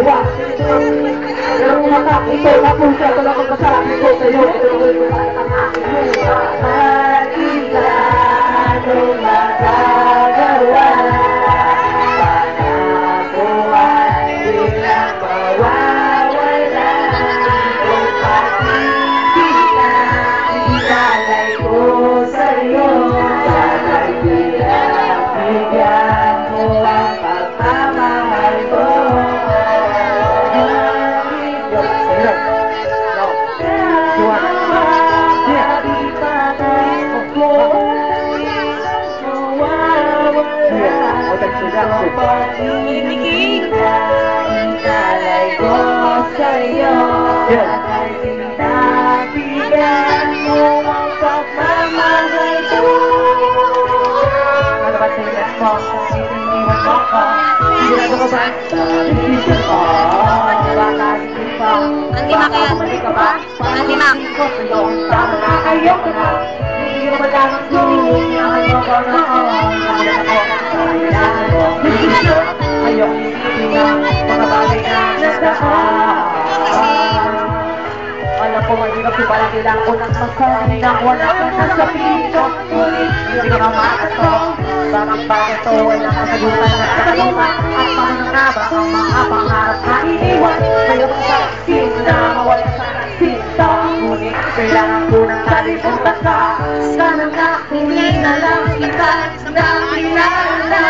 tuwa. Pero kung matap, ito na po siya, ito na kung masabi ko sa'yo, ito na kung masabi ang aking lupa. Maligado magagawa, panakuhan, di na mawawala. Kung pati kita, ilalay ko sa'yo, sana'y bigyan mo ang pagmamahal ko. Inalay ko sa'yo, sana'y pinabigyan mo ang pagmamahal ko. Ano ba tingnan mo? Iniwan mo ko? Sigurado ka ba? Decision ko. Baka hindi pa. Andy Mac yan. Andy Mac. Ayoko na. Hindi mo lang ayoko na. Ayoko isipin na mga bagay na nagdaan. Alam ko mahirap yung pala kailangan ko ng masabi na wala ka na sa piso. Ngunit hindi ka makato. Bakit ba ito walang kasagutan na katalungan? At paano na ba ang mga pangarap na iniwan? Mayroon sa akin na mawala sa nasita. Ngunit kailangan ko ng kalimutan ka. Sana nga hindi na lang kita na kilala.